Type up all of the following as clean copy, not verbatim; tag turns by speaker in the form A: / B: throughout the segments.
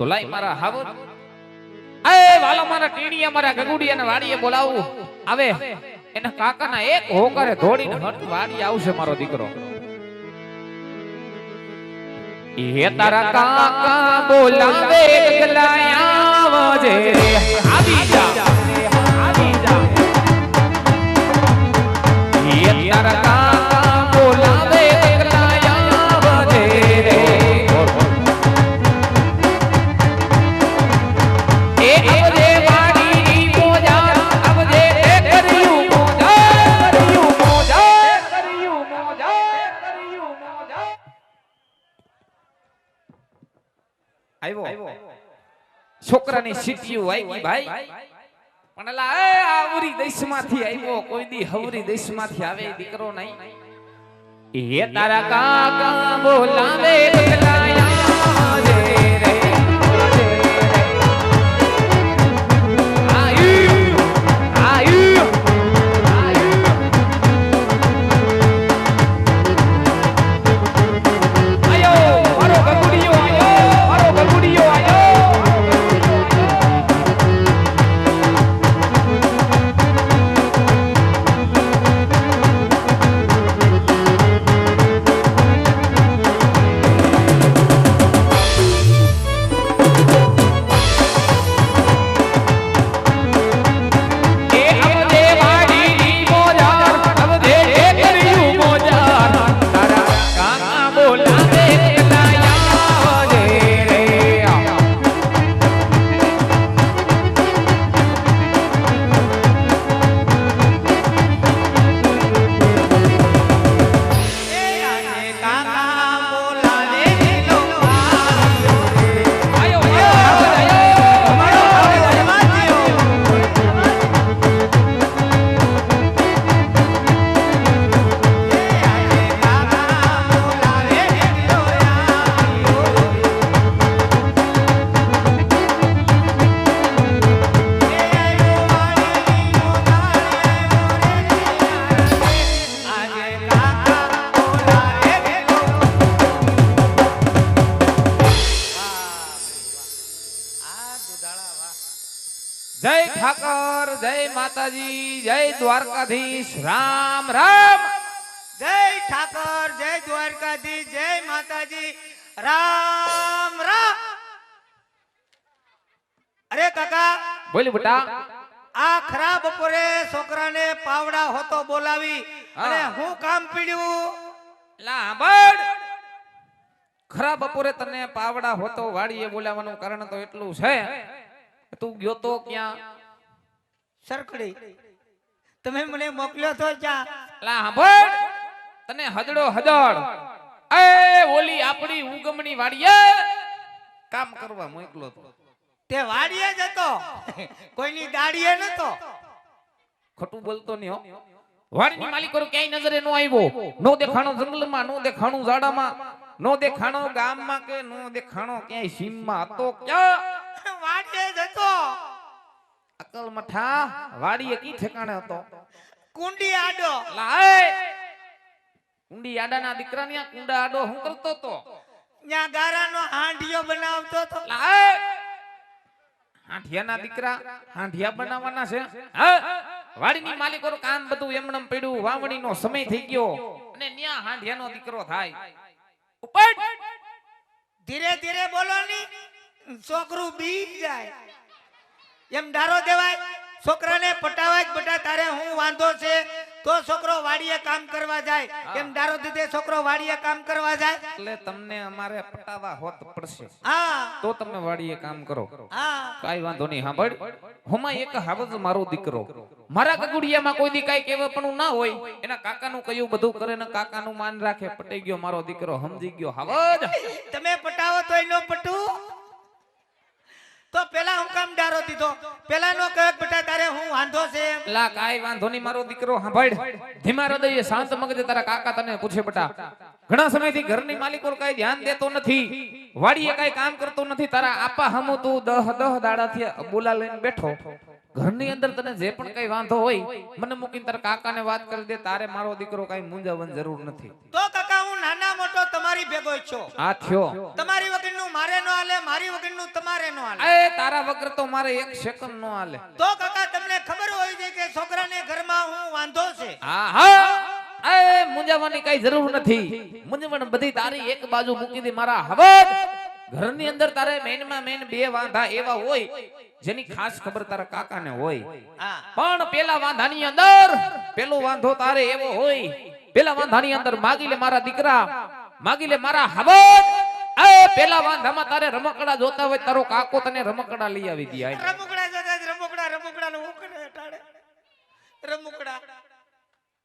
A: તો લાઈ મારા હાવર એ વાલો મારા ટીણીયા મારા ગગુડિયાને વાડીએ બોલાવું આવે એના કાકાના એક હોકરે ધોડીને હટ વાડી આવશે મારો દીકરો એ તારા કાકા બોલાવે ગલાયા વજે આવી જા આવી જા એ તારા કાકા બોલાવે ગલાયા વજે એ આવજે વાડી મોજા આવજે કર્યું મોજા કર્યું મોજા કર્યું મોજા કર્યું મોજા આવ્યો છોકરાની સીટીઓ આવી ભાઈ પણ એલા એ આવરી દેશમાંથી આવ્યો કોઈ દી હવરી દેશમાંથી આવે દીકરો નહીં એ તારા કાકા બોલાવે ગલાયા રે રે જય ઠાકર જય માતાજી જય દ્વારકાધીશ રામ રામ
B: જય ઠાકર જય દ્વારકાધીશ જય માતાજી રામ રામ અરે કાકા
A: બોલી બેટા
B: આ ખરા બપોરે છોકરાને પાવડા હોતો બોલાવી અને હું કામ પીડ્યું
A: લાંબડ ખરા બપોરે તને પાવડા હોતો વાડીએ બોલાવવાનું કારણ તો એટલું છે તું ગયો તો ક્યાં
B: સરકડી તમે મને મોકલ્યો તો ક્યાં
A: લાંબડ તને હદડો હદડ એ ઓલી આપણી ઉગમણી વાડીએ કામ કરવા મોકલો તો
B: તે વાડીએ જ હતો કોઈની દાડીએ નતો
A: ખોટું બોલતો નહીં હો વાડીની માલિકો ક્યાંય નજરે નો આવ્યો નો દેખાણો જંગલમાં નો દેખાણો ઝાડામાં નો દેખાણો ગામમાં કે નો દેખાણો ક્યાંય સીમમાં હતો ક્યાં
B: વાડીએ જ હતો
A: અકલ મઠા વાડીએ કી ઠેકાણે હતો
B: કુંડી આડો
A: લાય કુંડી આડાના દીકરાની કુંડા આડો હું કરતો તો
B: ન્યા ગારાનો હાંડિયો બનાવતો તો
A: લાય હાંડિયાના દીકરા હાંડિયા બનાવવાના છે હા વાડીની માલિકો કામ બધું એમણમ પડ્યું વાવણીનો સમય થઈ ગયો અને ન્યા હાંડિયાનો દીકરો થાય ઉપર
B: ધીરે ધીરે બોલો ની છોકરું બી જાય એમ ડારો દેવાય છોકરાને પટાવાય જ બટા તારે હું વાંધો છે તો છોકરો વાડીએ કામ કરવા જાય એમ ડારો દીધે છોકરો વાડીએ કામ કરવા જાય
A: એટલે તમને અમારે પટાવા હોત પડશે
B: હા
A: તો તમે વાડીએ કામ કરો
B: હા
A: કાઈ વાંધો નહીં સાંભળ હુંમાં એક હાવજ મારો દીકરો મારા ગગુડિયામાં કોઈ દી કાઈ કેવપણું ના હોય એના કાકાનું કયું બધું કરે ને કાકાનું માન રાખે પટાઈ ગયો મારો દીકરો સમજી ગયો હાવજ
B: તમે પટાવો તોય નો પટું તો પેલા હું કામ ડારો દીધો પેલા નો કહે બેટા તારે હું વાંધો છે
A: લા કાઈ વાંધો નહીં મારો દીકરો સાંભળ ધીમા હૃદયે શાંત મગજે તારા કાકા તને પૂછે બેટા ઘણા સમયથી ઘરની માલિકો કાઈ ધ્યાન દેતો નથી વાડીએ કાઈ કામ કરતો નથી તારા આપા હમુ તું 10 દાડાથી બોલા લઈને બેઠો ઘરની અંદર તને જે પણ કઈ વાંધો હોય મને મૂકીને તારા કાકાને વાત કરી દે તારે મારો દીકરો કાઈ મૂંઝાવવાની જરૂર નથી
B: તો કાકા હું નાના મોટો તમારી મારી ભેગો છો.
A: આ થયો.
B: તમારી વગરનું મારે નો હાલે, મારી વગરનું તમારે નો હાલે.
A: એ તારા વગર તો મારે એક સેકન્ડ નો હાલે.
B: તો કાકા તમને ખબર હોય છે કે છોકરાને ઘરમાં હું વાંધો છે.
A: હા હા એ મૂંઝાવાની કઈ જરૂર નથી. મૂંઝવણ બધી તારી એક બાજુ મૂકી દે મારા હવદ. ઘરની અંદર તારે મેનમાં મેન બે વાંધા એવા હોય જેની ખાસ ખબર તારા કાકાને હોય.
B: હા
A: પણ પેલા વાંધાની અંદર પેલો વાંધો તારે એવો હોય. પેલા વાંધાની અંદર માગી લે મારા દીકરા, માગી લે મારા હવદ. એ પેલા વાંધામાં તારે રમકડા જોતા હોય તારો કાકો તને રમકડા લઈ આવી દે.
B: રમકડા જતા રમકડા નું ઉકળે ટાળે રમકડા.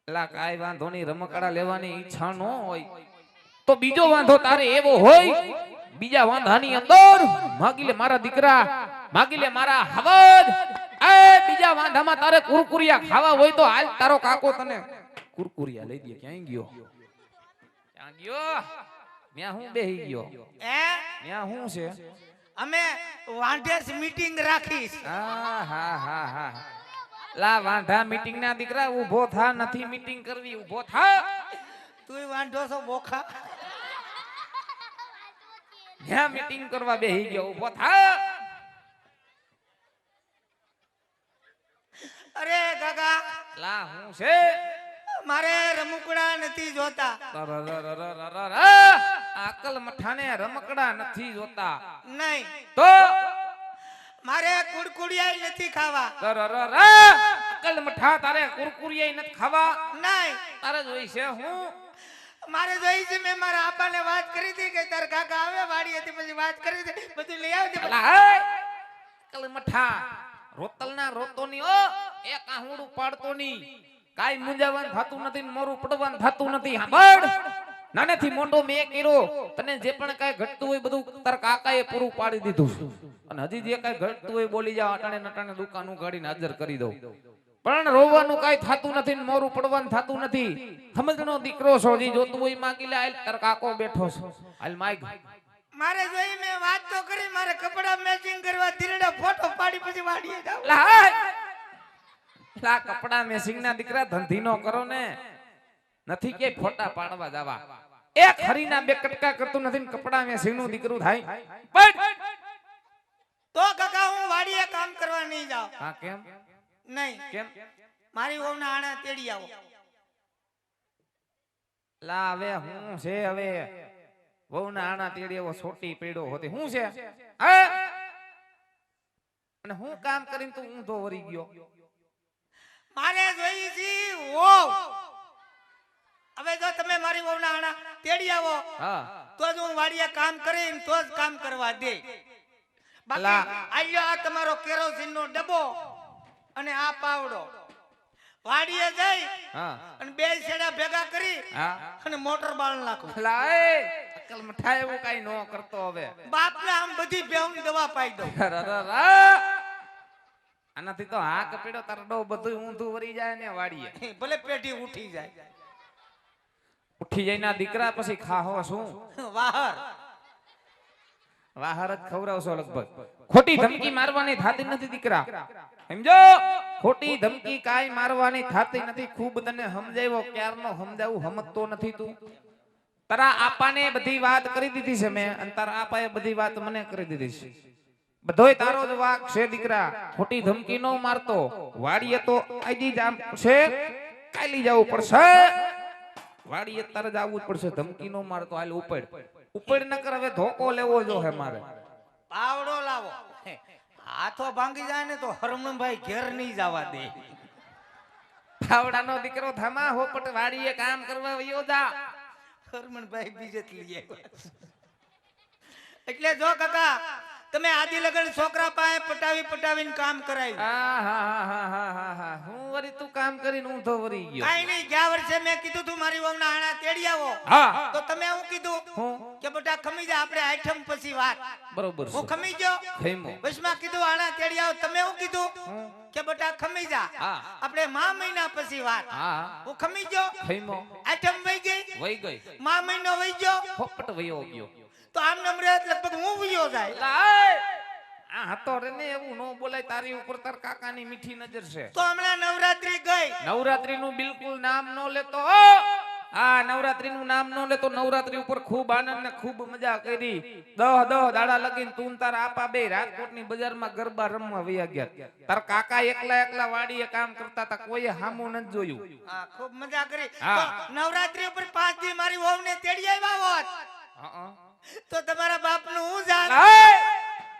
A: એલા કાઈ વાંધો નહીં, રમકડા લેવાની ઈચ્છા ન હોય તો બીજો વાંધો તારે એવો હોય. બીજા વાંધાની અંદર માગી લે મારા દીકરા, માગી લે મારા હવદ. એ બીજા વાંધામાં તારે કુરકુરિયા ખાવા હોય તો હાલ તારો કાકો તને કુરકુરિયા લઈ દે. ક્યાં ગયો? ક્યાં ગયો? ન્યા હું બેહી ગયો. ન્યા હું છે?
B: અમે વાંઢેસ મીટિંગ રાખીશ.
A: હા હા હા હા. લા વાંઢા મીટિંગ ના દીકરા ઊભો થા, નથી મીટિંગ કરવી. ઊભો થા.
B: તુંય વાંઢો છો બોખા.
A: ન્યા મીટિંગ કરવા બેહી ગયો. ઊભો થા.
B: અરે કાકા
A: લા હું છે?
B: મારે રમકડા નથી જોતા.
A: આકલ મઠાને રમકડા નથી જોતા.
B: નહીં
A: તો
B: મારે કુડકુડિયા નથી ખાવા.
A: આકલ મઠા તારે કુરકુરિયા નથી ખાવા.
B: નહીં
A: તારે જોઈ છે હું
B: મારે જોઈ છે. મેં મારા આપાને વાત કરી હતી કે તાર કાકા આવે વાડી હતી, પછી વાત કરી હતી બધું લઈ આવજે.
A: આકલ મઠા રોતલના રોતોની ઓ એ કાહુડું પાડતો ની. કાઈ મુંજાવાનું થાતું નથી, મોરું પડવાનું થાતું નથી. સાંભળ, નાનેથી મોટો મેં કર્યો. તને જે પણ કાઈ ઘટતું હોય બધું તાર કાકાએ પૂરું પાડી દીધું. અને હજી જે કાઈ ઘટતું હોય બોલી જાવ, અટાણે નટાણે દુકાન ઉગાડીને હાજર કરી દઉં. પણ રોવાનું કાઈ થાતું નથી, મોરું પડવાનું થાતું નથી. સમજનો દીકરો છો, જી જોતું હોય માગી લે. હાલ તાર કાકો બેઠો છે, હાલ માગ.
B: મારે જોઈ મેં વાત તો કરી. મારે કપડા મેચિંગ કરવા ધીરડા ફોટો પાડી પછી વાડીએ જાવ.
A: લા કપડા મેસિંગ ના દીકરા ધંધી નો કરો ને. નથી કે ફોટા પાડવા જવા. એક હરીના બે કટકા કરતું નથી, કપડા મેસિંગ નું દીકરું થાય.
B: તો કાકા હું વાડીએ કામ કરવા નહીં જાવ.
A: હા કેમ?
B: નહીં
A: કેમ?
B: મારી વહુના આણા તેડી આવો.
A: લા હવે હું છે? હવે વહુના આણા તેડી એવો છોટી પડ્યો હોતી હું છે? અને હું કામ કરીને તું ઊંધો વરી ગયો.
B: મારે જોઈ છી વહુ. હવે જો તમે મારી વહુના આણા તેડી આવો
A: હા
B: તો જ હું વાડીએ કામ કરીને તો જ કામ કરવા દે. બાકી આલ્યો આ તમારો કેરોસીન નો ડબ્બો અને આ પાવડો વાડીએ જઈ
A: હા
B: અને બે છેડા ભેગા કરી
A: હા
B: અને મોટર બાળ નાખો.
A: લા એ અકલ મઠા એવું કાઈ નો કરતો. હવે
B: બાપને આમ બધી બેહુની દવા પાઈ દઉં.
A: આનાથી તો હા કપડો તરડો બધું ઊંધું વરી જાય ને વાડીએ.
B: ભલે પેટી ઉઠી જાય.
A: ઉઠી જાય ના દીકરા પછી ખાહો શું?
B: વાહર
A: વાહર જ ખવરાવશો લગભગ. ખોટી ધમકી મારવાની થાતી નથી દીકરા, સમજો. ખોટી ધમકી કાઈ મારવાની થાતી નથી. ખૂબ તને સમજાવ્યો, ક્યારનો સમજાવું સમજતો નથી તું. તારા આપાને બધી વાત કરી દીધી છે મેં, અને તારા આપાએ બધી વાત મને કરી દીધી છે. બધોય તારો જ વાક છે દીકરા. ખોટી ધમકી નો મારતો. વાડીએ તો આજી જ આમ છે, કાલી જવું પડશે. વાડીએ તારે જ આવવું જ પડશે. ધમકી નો મારતો. હાલ ઉપડ ઉપડ ન કર. હવે ધોકો લેવો જો હે મારે.
B: પાવડો લાવો. હાથો ભાંગી જાય ને તો હરમનભાઈ ઘેર નહીં જવા દે.
A: પાવડાનો દીકરો ધમા હોપટ વાડીએ કામ કરવા વયો જા.
B: હરમનભાઈ બીજેથી લઈ આવ્યા. એટલે જો કાકા તમે આદિ લગન છોકરા પાસે પટાવીને કામ કરાવ્યું.
A: હું વરી તું કામ કરીને ઊંધો વરી ગયો.
B: કાઈ નહીં. ગયા વર્ષે મેં કીધું તું મારી વહુના આણા તેડી આવો.
A: હા
B: તો તમે હું કીધું કે બેટા ખમી જા, આપણે આઈટમ પછી વાત.
A: બરોબર
B: હું ખમી ગયો.
A: ખઈમો.
B: બસમાં કીધું આણા તેડી આવો. તમે હું કીધું કે બેટા ખમી જા,
A: હા
B: આપણે મા મહિના પછી વાત.
A: હા
B: હું ખમી ગયો.
A: ખઈમો.
B: આઈટમ વઈ ગઈ.
A: વઈ ગઈ.
B: મા મહિનો વઈ ગયો.
A: હોપટ વયો ગયો.
B: તો આમ નંબરે લગભગ હું વયો જાય.
A: લાય આ હતો રે ને એવું નો બોલાય. તારી ઉપર તાર કાકાની મીઠી નજર છે.
B: તો હમણાં નવરાત્રી ગઈ.
A: નવરાત્રી નું બિલકુલ નામ નો લેતો. આ નવરાત્રીનું નામ ન લે તો નવરાત્રી ઉપર ખૂબ આનંદ ને ખૂબ મજા કરી 10 દાડા લગીને તું ને તારા આપા બે રાજકોટની બજારમાં ગરબા રમવા વયા ગયા. તાર કાકા એકલા વાડીએ કામ કરતા હતા, કોઈએ હામું નથી જોયું.
B: હા ખૂબ મજા કરી.
A: હા.
B: તો નવરાત્રી ઉપર 5 દી મારી વહુને તેડી આવ્યા હોત તો તમારા બાપનું હું જાણ.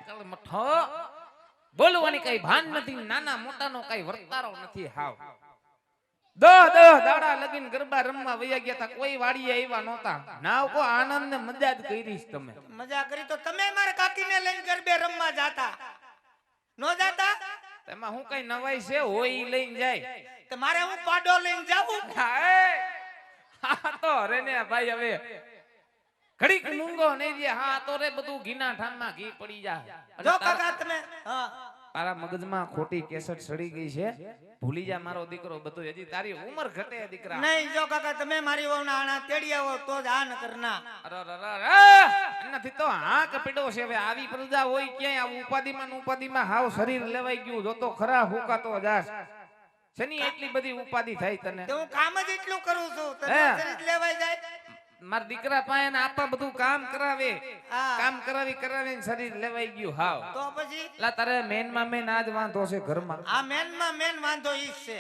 A: ચાલ મઠો બોલવાની કઈ ભાન નથી, નાના મોટાનો કઈ વર્તારો નથી. હાવ 10 દાડા લગીને ગરબા રમવા વયા ગયા હતા, કોઈ વાડીએ આવ્યા નહોતા. નાવ કો આનંદ ને મજા જ કરીશ તમે.
B: મજા કરી તો તમે મારા કાકીને લઈને ગરબે રમવા જાતા નો જાતા?
A: એમાં હું કઈ નવાઈ છે? હોય ઈ લઈને જાય.
B: તો મારે હું પાડો લઈને જાવું?
A: હા તો રે ને ભાઈ, હવે ઘડીક મૂંગો નહીં જે. હા તો રે બધું ઘીના ઠામમાં ઘી પડી જાય.
B: જો કાકા તમે હા
A: તારા મગજમાં ખોટી કેસેટ સડી ગઈ છે. ભૂલી જા મારો દીકરો બધું. હજી તારી ઉંમર ઘટે દીકરા.
B: નહીં જો કાકા તમે મારી વહુના આણા તેડી આવો તો જ આ ન કરના.
A: નથી તો હા કપડો છે. હવે આવી પ્રજા હોય ક્યાંય આવું ઉપાધિમાં હાવ શરીર લેવાઈ ગયું. જોતો ખરા હુકાતો જાસ. શની એટલી બધી ઉપાધિ થાય તને?
B: તો હું કામ જ એટલું કરું છું તો
A: હે.
B: શરીર લેવાઈ જાય.
A: મારા દીકરા પાસે ને આપા બધું કામ કરાવે.
B: હા.
A: કામ કરાવીને શરીર લેવાઈ ગયું હાવ.
B: તો પછી
A: લા તારે મેનમાં મેન આજ વાંધો છે ઘરમાં.
B: આ મેનમાં મેન વાંધો ઈ જ છે.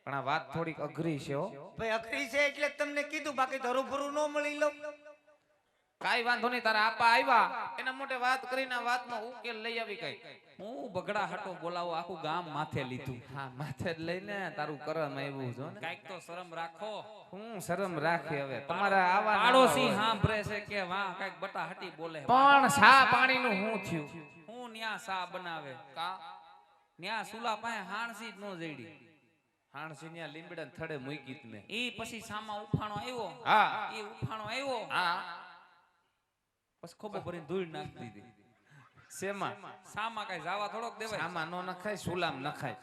A: પણ આ વાત થોડીક અઘરી છે હો.
B: ભાઈ અઘરી છે એટલે જ તમને કીધું, બાકી તો રૂબરૂ ન મળી લઉં.
A: કાઈ વાંધો નહીં. તારા આપા આવ્યા એના મોટે વાત કરીને આ વાતનો ઉકેલ લઈ આવી. કઈ
C: હું બગડા હાટો બોલાવો, આખું ગામ માથે લીધું.
A: હા માથે જ લઈને તારું કરમ આવ્યું જો ને.
C: કાઈક તો શરમ રાખો.
A: હું શરમ રાખી હવે તમારા આવા
C: પાડોશી સાંભળે છે કે વાહ કાઈક બટા હટી બોલે.
A: પણ સા પાણીનું હું થયું?
C: હું ન્યા સા બનાવે ન્યા સુલા પાસે હાણસી જ નો જઈડી.
A: હાણસીનિયા લીમડા થડે મૂકી ત મેં.
C: ઈ પછી સામા ઉફાણો આવ્યો.
A: હા
C: ઈ ઉફાણો આવ્યો.
A: હા
C: પછી ખોબો ભરીને ધૂળ નાખી દીધી.
A: શેમાં?
C: સામા કઈ જાવા થોડોક દેવાય.
A: આમાં નો નખાય, સુલામ નખાય.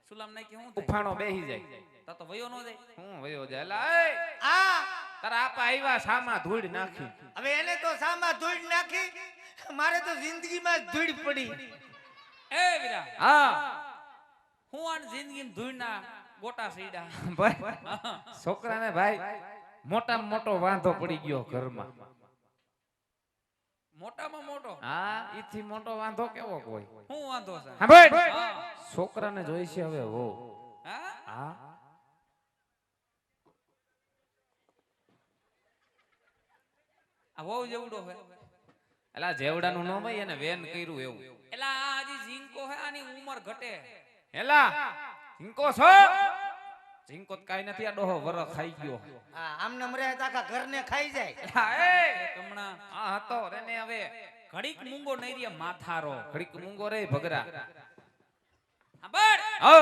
C: સુલામ નાખી હું થાય?
A: ઉફાણો બેહી જાય.
C: તા તો વયો નો જાય.
A: હું વયો જાય. લા એ
B: આ
A: તારા આપા આવ્યા સામા ધૂળ નાખી.
B: હવે એને તો સામા ધૂળ નાખી, મારે તો જિંદગીમાં જ ધૂળ પડી.
C: એ વીરા
A: હા
C: હું આન જિંદગીમાં ધૂળના ગોટા સીડા.
A: ભાઈ છોકરાને ભાઈ મોટામાં મોટો વાંધો પડી ગયો ઘરમાં.
C: મોટામાં મોટો.
A: હા ઈથી મોટો વાંધો કેવો કોઈ?
C: હું વાંધો છે?
A: હા ભાઈ
C: હા.
A: છોકરાને જોઈ છે હવે હો.
C: હા?
A: હા
C: આ વહુ જેવડો હે.
A: એલા જેવડાનું નો ભાઈ, એને વેન કર્યું એવું.
C: એલા આ હજી ઝીંકો હે, આની ઉંમર ઘટે.
A: એલા ઝીંકો છો? ઝીંકો તો કાઈ નથી. આ ડોહો વર ખાઈ ગયો.
B: હા આમને મરે આખા ઘરને ખાઈ જાય.
A: એલા, એ
C: કમણા
A: આ હતો રેને હવે
C: ઘડીક મૂંગો નહીં રે માથારો.
A: ઘડીક મૂંગો રે ભગરા.
C: સાંભળ,
A: ઓ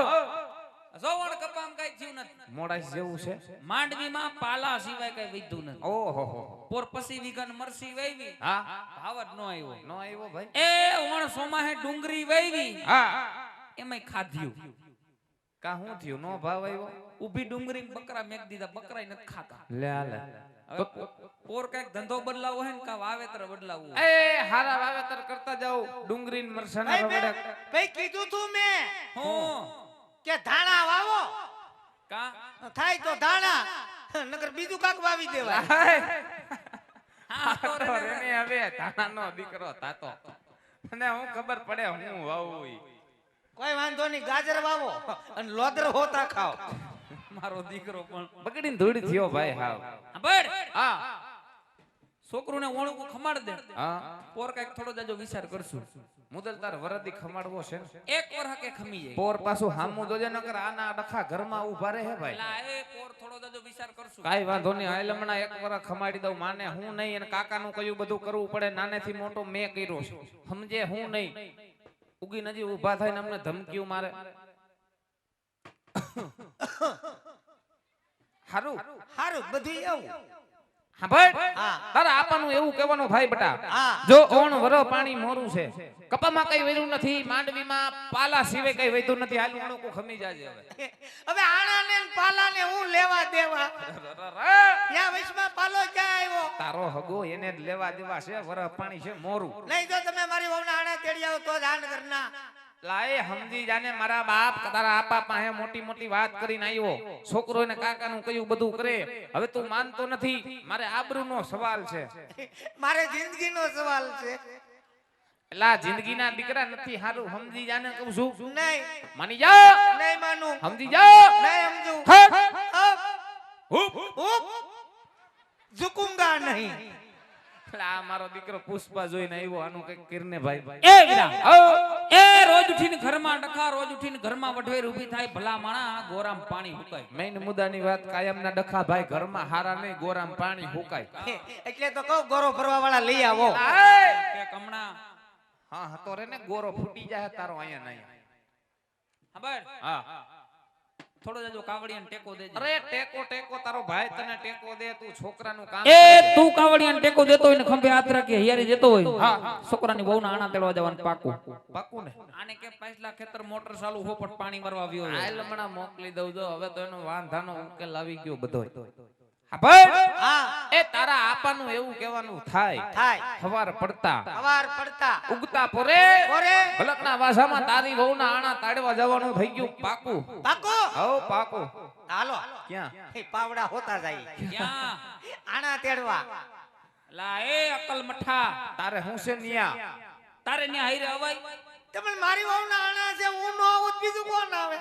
C: જોવણ કપામ કઈ થયું નથી.
A: મોડાઈ જેવું છે.
C: માંડવીમાં પાલા સિવાય કઈ વિધું નથી.
A: ઓહો હો.
C: પોર પછી વિગન મરસી વાવી,
A: હા
C: ભાવ જ નો આવ્યો.
A: નો આવ્યો ભાઈ.
C: એ ઓણ સોમાહે ડુંગળી વાવી,
A: હા
C: એમાંય ખાધ્યું.
A: કા હું થયું? નો ભાવ આવ્યો.
C: ઊભી ડુંગળી ને બકરા મેક દીધા, બકરાય નથી ખાતા.
A: લે લે
C: હવે પોર કઈક ધંધો બદલાવો હે ને કા વાવેતર બદલાવવું.
A: એ હારા વાવેતર કરતા જાવ. ડુંગળી ને મરસાના
B: ભાઈ
A: રગડા.
B: ભાઈ કીધું તું મેં
C: હું
B: કે ધાણા વાવો,
C: કા
B: થાય તો ધાણા, નકર બીજું કાક વાવી દેવાય.
C: હા તો રે ને.
A: રેને હવે તાનાનો દીકરો તાતો. અને હું ખબર પડે હું વાવું ઈ.
B: કોઈ વાંધો નહીં, ગાજર વાવો અને લોદર હોતા ખાઓ.
C: મારો દીકરો પણ
A: બગડીને ધૂળ થયો ભાઈ હાવ.
C: સાંભળ,
A: હા
C: છોકરું ને ઓણું ખમાડ દે.
A: હા
C: પોર કઈક થોડો જાજો વિચાર કરશું.
A: મુદલ તાર વરદી ખમાડવો છે ને?
C: એક વાર હકે ખમી જાય.
A: પોર પાછું હામું જોજે, નકર આના ડખા ઘરમાં ઊભા રહે ભાઈ.
C: એલા એ પોર થોડો જાજો વિચાર કરશું.
A: કાઈ વાંધો નહીં. હાલ હમણાં એક વાર ખમાડી દઉં. માને હું નહીં અને કાકાનું કયું બધું કરવું પડે. નાનેથી મોટો મેં કર્યો છે, સમજે? હું નહીં. ઉગી નજી ઊભા થઈને અમને ધમકીઓ મારે. હારું
B: હારું બધું એવું.
A: હા ભાઈ,
B: હા.
A: તારા આપાનું એવું કહેવાનું ભાઈ બટા.
B: હા.
A: જો ઓણ વર પાણી મોરું છે, કપામાં કઈ વેર્યું નથી, માંડવીમાં પાલા સિવાય કઈ વેર્યું નથી. હાલ ઓણો કો ખમી જાજે હવે.
B: હવે આણાને ને પાલાને હું લેવા દેવા? ત્યાં વૈશમાં પાલો ક્યાં આવ્યો?
A: તારો હગો એને જ લેવા દેવા છે. વર પાણી છે મોરું.
B: નહીં જો તમે મારી વહુના આણા તેડી આવો તો જ આણ કરના.
A: લાય સમજી જાને મારા બાપ તારા આપા પાસે મોટી મોટી વાત કરીને આવ્યો, છોકરો એને કાકાનું કયું બધું કરે. હવે તું માનતો નથી, મારે આબરૂનો સવાલ છે.
B: મારે જિંદગીનો સવાલ છે.
A: એલા જિંદગીના દીકરા નથી હારું, સમજી જાને કહું છું.
B: નહીં
A: માની જા,
B: નહીં માનું,
A: સમજી જા.
B: નહીં સમજુ,
A: હટ.
B: અપ,
A: હુપ.
B: ઉપ, ઝુકુંગા નહીં.
A: આ મારો દીકરો પુષ્પા જોઈને આવ્યો, આનું કઈક કિરને ભાઈ.
C: એ વીરા, એ રોજ ઉઠીને ઘરમાં ડખા, રોજ ઉઠીને ઘરમાં વઢવેર ઊભી થાય, ભલા માણા ગોરામ પાણી હુકાય.
A: મેઈન મુદ્દાની વાત, કાયમના ડખા ભાઈ ઘરમાં હારા નહીં, ગોરામ પાણી હુકાય.
B: એટલે તો કહું ગોરો ફરવા વાળા લઈ આવો.
C: કે કમણા
A: હા હતો રે ને, ગોરો ફૂટી જાય તારો અહીંયા નહીં.
C: ખબર
A: હા
C: થોડો જાજો કાવડિયાને ટેકો દેજે.
A: અરે ટેકો ટેકો તારો ભાઈ તને ટેકો દે, તું છોકરાનું કામ
C: એ તું કાવડિયાને ટેકો દેતો હોય ને ખંભે હાથ રાખી હિયારી દેતો હોય, છોકરાની બહુના આણા તેડવા જવાનું પાકું.
A: પાકું ને.
C: આને કે પાછલા ખેતર મોટર ચાલુ હો પણ પાણી ભરવા આવ્યો છે.
A: આ લમણા મોકલી દઉં જો, હવે તો એનો વાંધાનો ઉકેલ આવી ગયો બધો. હા ભાઈ,
B: હા
A: એ તારા આપાનું એવું કહેવાનું થાય,
B: થાય
A: સવાર પડતા
B: સવાર પડતા
A: ઉગતા પોરે
B: પોરે
A: ભલકના વાસામાં તારી વહુના આણા તાડવા જવાનું થઈ ગયું પાકું.
B: પાકો
A: હવ પાકું.
B: હાલો
A: ક્યાં?
B: એ પાવડા હોતા જાય
C: ક્યાં
B: આણા તેડવા.
C: લા એ અકલ મઠા,
A: તારે હું છે નિયા?
C: તારે ન્યા હાઈરે અવાય?
B: તમે મારી વહુના આણા છે, હું નો આવું તો બીજું કોણ આવે?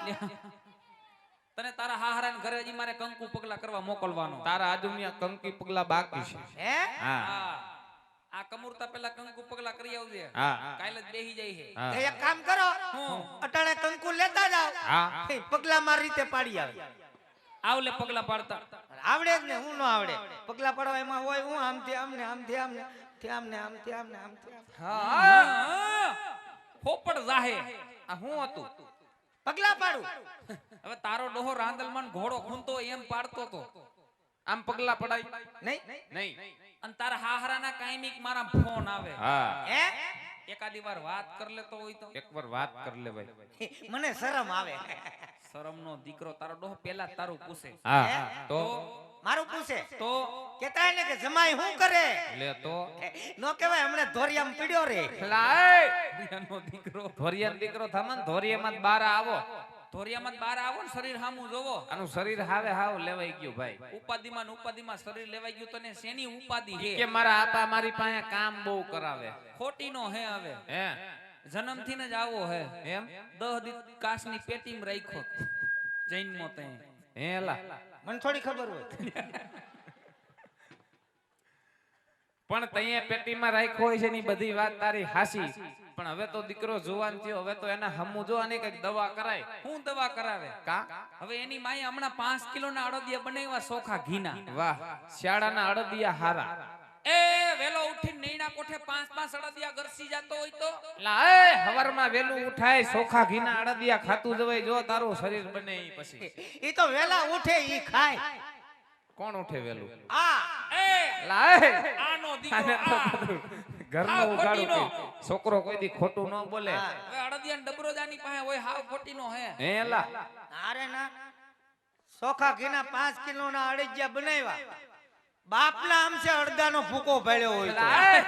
C: તને તારા હાહરાને ઘરે હજી મારે કંકુ પગલા કરવા મોકલવાનો.
A: તારા આજુમિયા કંકી પગલા બાકી છે.
B: હે
A: હા
C: હા, આ કમુરતા પેલા કંકુ પગલા કરી આવજે.
A: હા
C: કાલે જ બેહી જાય છે.
A: હા.
B: તો એક કામ કરો,
C: હું
B: અટાણે કંકુ લેતા જાઓ,
A: હા
B: પગલા મારી રીતે પાડી આવે.
C: આવલે પગલા પાડતા.
B: આવડે જ ને, હું નો આવડે પગલા પાડવા. એમાં હોય હું આમથી આમને, આમથી આમને, થી આમને, આમથી આમને, આમથી આમને.
C: હા પોપડ જાહે.
A: આ હું હતું?
B: પગલા પાડું.
C: હવે તારો ડોહો રાંદલમાં ઘોડો ખૂંતો એમ પાડતો તો.
A: આમ પગલા પડાય
B: નહીં
A: નહીં.
C: અને તારા હાહરાના કાયમિક મારા ફોન આવે.
A: હા
B: હે
C: એકાદી વાર વાત કર લેતો હોય તો.
A: એકવાર વાત કર લે ભાઈ.
B: મને શરમ આવે.
C: શરમનો દીકરો તારો ડોહો પેલા તારું પૂછે.
A: હા તો
B: મારું પૂછે
C: તો
B: કેતા ને કે જમાઈ શું કરે?
A: લે તો
B: નો કહેવાય હમણે ધોરિયામ પીડ્યો રે.
A: લાય
C: એનો દીકરો
A: ધોરિયાનો દીકરો થામન, ધોરિયામાં જ બાર આવો.
C: ધોરિયામાં જ બહાર આવો ને શરીર હામું જોવો.
A: આનું શરીર હાવે હાવ લેવાઈ ગયું ભાઈ.
C: ઉપાધિમાં ને ઉપાધિમાં શરીર લેવાઈ ગયું. તને શેની ઉપાધિ હે?
A: કે મારા આપા મારી પાસે કામ બહુ કરાવે.
C: ખોટીનો હે હવે.
A: હે
C: જન્મથી ને જ આવો હે.
A: એમ
C: 10 દી કાચની પેટીમાં રાખ્યો જૈનમો તઈ.
A: હેલા
B: મને થોડી ખબર હોય.
A: પણ તઈએ પેટીમાં રાખ્યો હોય છે ની બધી વાત તારી હાસી. પણ હવે તો દીકરો જુવાન થયો, હવે તો એના હમુ જો આની કઈક દવા કરાય.
C: હું દવા કરાવે?
A: કા
C: હવે એની માએ હમણાં 5 કિલોના અડદિયા બનાવ્યા સોખા ઘીના.
A: વાહ, શાળાના અડદિયા હારા.
C: એ વેલો ઉઠીને નૈણા કોઠે 5 અડદિયા ગરસી જાતો હોય તો
A: લાય હવારમાં વેલું ઉઠાય, સોખા ઘીના અડદિયા ખાતું જવાય, જો તારું શરીર બને ઈ પછી.
B: ઈ તો વેલા ઉઠે ઈ ખાય.
A: કોણ ઉઠે વેલું?
B: આ
C: એ
A: લાય
C: આનો દીકરો
A: આને તો
C: આ.
A: બધું ઘરનું
C: આ
A: ઉગાડું
C: ખોટીનો.
A: કે છોકરો કોઈ દી ખોટું ન બોલે.
B: હા.
C: હવે અડદિયા ડબરો જાની પાસે હોય હાવ ખોટીનો હે.
A: હે લા
B: અરે ના, સોખા ઘીના 5 કિલોના અડદિયા બનાવ્યા. બાપના આમસે અડદાનો ભૂકો ભળ્યો હોય તો.
A: લાય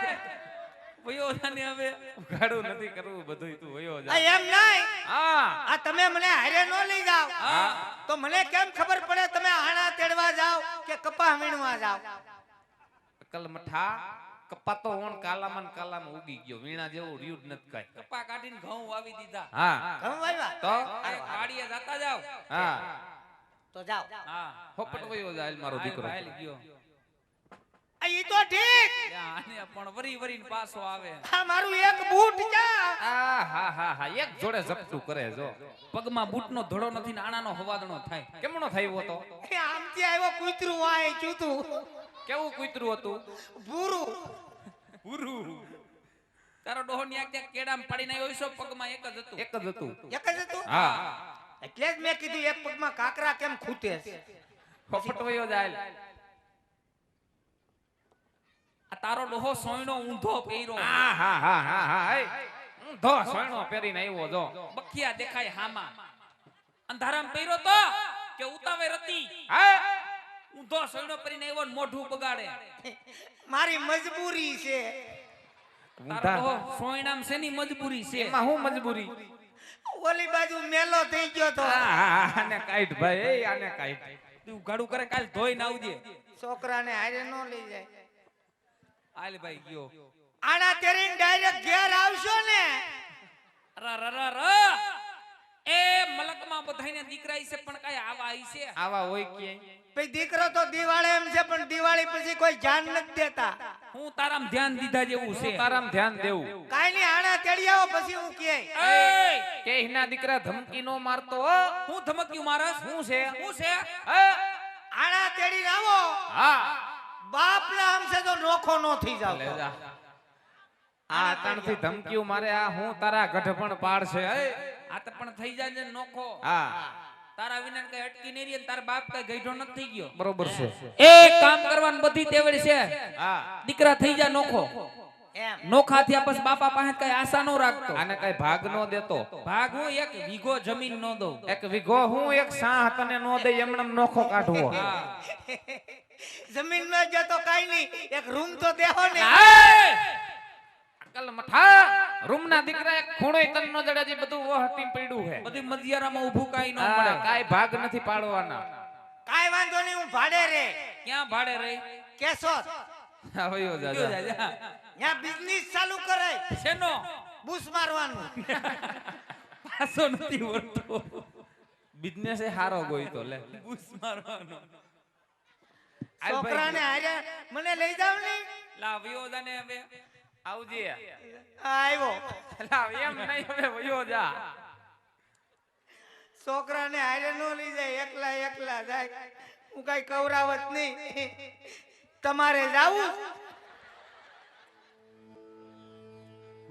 C: વયો જાને હવે
A: ઉગાડું નથી કરવું, બધું તું વયો
B: આ
A: જા.
B: એમ નહીં,
A: હા
B: આ તમે મને હારે નો લઈ જાઓ
C: હા.
B: તો મને કેમ ખબર પડે તમે આણા તેડવા જાઓ કે કપા વીણવા જાઓ?
A: અકલ મઠા, કપા તો ઓણ કાલામાં ને કાલામાં ઉગી ગયો, વીણા જેવું રહ્યું જ નથી કાંઈ.
C: કપા કાઢીને ઘઉં વાવી દીધા.
A: હા
B: ઘઉં વાવ્યા?
A: તો
C: એ વાડીએ જાતા જાવ.
A: હા
B: તો જાઓ.
C: હા
A: હોપટ વયો જાય મારો દીકરો.
C: હાલ ગયો.
B: આ ઈ તો ઠીક,
C: આને પણ વરી વરીને પાછો આવે.
B: આ મારું એક બૂટ જા.
A: આ હા હા હા, એક જોડે ઝપટું કરે જો.
C: પગમાં બૂટનો ધડો નથી ને આણાનો હવાદણો થાય.
A: કેમનો થયો તો?
B: એ આમથી આવ્યો કૂતરું વાય ચૂતું
A: કેવું કૂતરું હતું?
B: ભૂરું.
C: તારો ડોહો ન્યા ક્યાંક કેડામાં પાડીને આવ્યો છો, પગમાં એક જ હતું.
A: એક જ હતું.
B: એક જ હતું.
A: હા
B: એટલે જ મેં કીધું એક પગમાં કાકરા કેમ ખૂટે છે.
A: હોપટ વયો જાય.
C: આ તારો ડોહો સોયનો ઊંધો પહેર્યો.
A: હા હા હા હા હા, એ ઊંધો સોયણો પહેરીને આવ્યો જો.
C: બખિયા દેખાય હામાં. અંધારામાં પહેર્યો તો કે ઉતાવે રતી.
A: હા
C: ઊંધો સોયનો પહેરીને આવ્યો ને મોઢું બગાડે.
B: મારી મજબૂરી છે.
C: તારો ડોહો સોયનામ શેની મજબૂરી છે?
A: એમાં હું મજબૂરી?
B: ઓલી બાજુ મેલો થઈ ગયો તો
A: આને કાઢ ભાઈ એ આને કાઢ.
C: તું ઉઘાડું કરે કાલ ધોઈ ને આવજે.
B: છોકરાને હારે નો લઈ જાય.
C: હાલ ભાઈ ગયો.
B: આના તેરીને ડાયરેક્ટ ઘેર આવશો ને
C: ર એ મલકમાં બધાયને દીકરા છે પણ કાઈ આવા છે.
A: આવા હોય ક્યાંય?
B: ભાઈ દીકરો તો દિવાળી એમ છે પણ દિવાળી પછી કોઈ ધ્યાન નથી દેતા.
C: હું તારામ ધ્યાન દીધા જેવું છે.
A: તારામ ધ્યાન દેવું.
B: કાઈ નહીં આણા તેડી આવો પછી હું કહે
C: એય!
A: કે એના દીકરા ધમકી નો મારતો હો.
C: હું ધમક્યું મારસ?
A: શું છે?
C: શું છે?
B: આણા તેડીને આવો
A: હા
B: બાપના હમસે તો નોખો નો થઈ
A: લે
B: જાવ.
A: જા. આ તણથી ધમકીઓ મારે આ હું તારા ગઢપણ પાડશે હે.
C: આ તો પણ થઈ જાય ને નોખો.
A: હા
C: તારા વિના કઈ અટકી નહીં રહી અને તારા બાપ કઈ ગઈઢો નથી થઈ ગયો.
A: બરોબર છે.
C: એક કામ કરવાની બધી તેવડ છે.
A: હા
C: દીકરા થઈ જાય નોખો.
B: એમ
C: નોખા થયા પછી બાપા પાસે કઈ આશા નો રાખતો.
A: આને કઈ ભાગ નો દેતો.
C: ભાગ હું એક વીઘો જમીન નો દઉં.
A: એક વીઘો હું એક સાહ તને નો દે એમને નોખો કાઢવો.
C: હા.
B: જમીન માં જતો કાઈ નહીં એક રૂમ તો દેહો ને.
A: અકલ મઠા રૂમના દીકરા એક ખૂણોય તન નો જડે જે બધું વહટી પડ્યું છે.
C: બધી મધિયારામાં ઊભું કાઈ ન
A: હા,
C: મળે.
A: કાંઈ ભાગ નથી પાડવાના.
B: કાઈ વાંધો નહીં હું ભાડે રે
C: ક્યાં ભાડે રહી?
B: કેશોદ
A: હા, વયો જા,
C: કયો
A: જા.
C: જા.
B: ત્યાં બિઝનેસ ચાલુ કરાય
C: શેનો?
B: બુશ મારવાનું.
C: પાછો નથી વળતો.
A: બિઝનેસ એ હારો ગોઈતો લે.
C: બૂસ મારવાનો.
A: આલ ભાઈ,
B: છોકરાને હારે મને લઈ જાવ ને.
C: લા વયો જાને હવે.
A: આવજે.
B: આવ્યો
A: લા, એમ નહીં હવે વયો જા.
B: છોકરાને હારે નો લઈ જાય એકલા એકલા જાય હું કઈ કવરાવત નહીં. તમારે જાવું